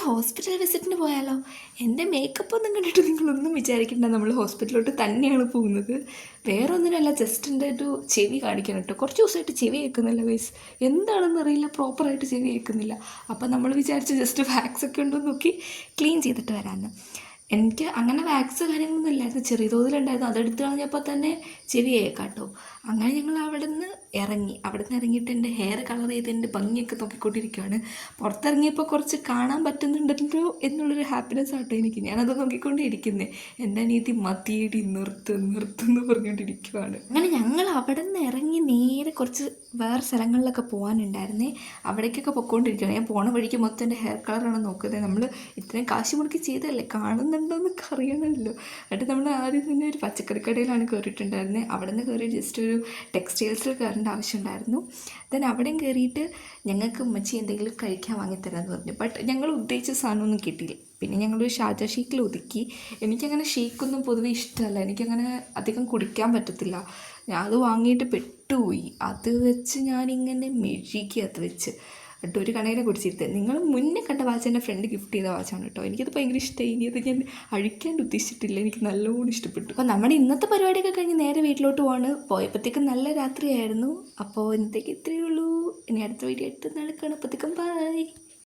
Hospital വിസിറ്റിന് പോയാലോ? എൻ്റെ makeup ഒന്നും കണ്ടിട്ട് നിങ്ങളൊന്നും വിചാരിക്കണ്ട, നമ്മൾ ഹോസ്പിറ്റലിലോട്ട് തന്നെയാണ് പോകുന്നത്. വേറെ ഒന്നിനല്ല, ജസ്റ്റ് എൻ്റെ ഒരു ചെവി കാണിക്കണം കേട്ടോ. കുറച്ച് ദിവസമായിട്ട് ചെവി കേൾക്കുന്നില്ല ഗൈസ്, എന്താണെന്ന് അറിയില്ല, പ്രോപ്പറായിട്ട് ചെവി കേൾക്കുന്നില്ല. അപ്പം നമ്മൾ വിചാരിച്ച് ജസ്റ്റ് വാക്സ് ഒക്കെ ഉണ്ടോ നോക്കി ക്ലീൻ ചെയ്തിട്ട് വരാമെന്ന്. എനിക്ക് അങ്ങനെ വാക്സ് കാര്യങ്ങളൊന്നും ഇല്ലായിരുന്നു, ചെറിയ തോതിലുണ്ടായിരുന്നു. അതെടുത്ത് കളഞ്ഞപ്പോൾ തന്നെ ചെവി കേൾക്കാം കേട്ടോ. അങ്ങനെ ഞങ്ങൾ അവിടെ നിന്ന് ഇറങ്ങിയിട്ട് എൻ്റെ ഹെയർ കളർ ചെയ്ത് എൻ്റെ ഭംഗിയൊക്കെ നോക്കിക്കൊണ്ടിരിക്കുകയാണ്. പുറത്തിറങ്ങിയപ്പോൾ കുറച്ച് കാണാൻ പറ്റുന്നുണ്ടല്ലോ എന്നുള്ളൊരു ഹാപ്പിനെസ് ആട്ടോ എനിക്ക്. ഞാനത് നോക്കിക്കൊണ്ടേ ഇരിക്കുന്നത്. എൻ്റെ അനിയത്തി മതിയടി നിർത്തുന്നു പറഞ്ഞുകൊണ്ടിരിക്കുകയാണ്. അങ്ങനെ ഞങ്ങൾ അവിടെ നിന്ന് ഇറങ്ങി നേരെ കുറച്ച് വേറെ സ്ഥലങ്ങളിലൊക്കെ പോകാനുണ്ടായിരുന്നേ. അവിടേക്കൊക്കെ പൊയ്ക്കൊണ്ടിരിക്കുകയാണ്. ഞാൻ പോണ വഴിക്ക് മൊത്തം എൻ്റെ ഹെയർ കളറാണ് നോക്കുന്നത്. നമ്മൾ ഇത്രയും കാശ് മുടക്കി ചെയ്തതല്ലേ, കാണുന്നുണ്ടോ എന്നൊക്കെ അറിയണമല്ലോ. എന്നിട്ട് നമ്മൾ ആദ്യം തന്നെ ഒരു പച്ചക്കറി കടയിലാണ് കയറിയിട്ടുണ്ടായിരുന്നത്. അവിടെ നിന്ന് കയറി ജസ്റ്റ് ഒരു ടെക്സ്റ്റൈൽസിൽ കയറേണ്ട ആവശ്യമുണ്ടായിരുന്നു. ദെൻ അവിടെയും കയറിയിട്ട് ഞങ്ങൾക്ക് ഉമ്മച്ചി എന്തെങ്കിലും കഴിക്കാൻ വാങ്ങിത്തരാമെന്ന് പറഞ്ഞു. ബട്ട് ഞങ്ങൾ ഉദ്ദേശിച്ച സാധനമൊന്നും കിട്ടിയില്ല. പിന്നെ ഞങ്ങളൊരു ഷാർജ ഷേക്കിൽ ഒതുക്കി. എനിക്കങ്ങനെ ഷേക്കൊന്നും പൊതുവെ ഇഷ്ടമല്ല, എനിക്കങ്ങനെ അധികം കുടിക്കാൻ പറ്റത്തില്ല. ഞാൻ അത് വാങ്ങിയിട്ട് പെട്ടുപോയി. അത് വെച്ച് ഞാനിങ്ങനെ മെഴുകി അത് വെച്ച് എന്നിട്ട് ഒരു കണയിലെ കുടിച്ചിട്ട്. നിങ്ങൾ മുന്നേ കണ്ട വാച്ച് എൻ്റെ ഫ്രണ്ട് ഗിഫ്റ്റ് ചെയ്ത വാച്ചാണ് കേട്ടോ. എനിക്കത് ഭയങ്കര ഇഷ്ടമായി. ഇനി അത് ഞാൻ അഴിക്കാൻ ഉദ്ദേശിച്ചിട്ടില്ല, എനിക്ക് നല്ലോണം ഇഷ്ടപ്പെട്ടു. അപ്പോൾ നമ്മുടെ ഇന്നത്തെ പരിപാടിയൊക്കെ കഴിഞ്ഞ് നേരെ വീട്ടിലോട്ട് പോയപ്പോഴത്തേക്കും നല്ല രാത്രിയായിരുന്നു. അപ്പോൾ ഇന്നത്തേക്ക് ഇത്രയേ ഉള്ളൂ. ഇനി അടുത്ത വീഡിയോ ആയിട്ട് നടക്കണം. അപ്പോഴത്തേക്കും ബൈ.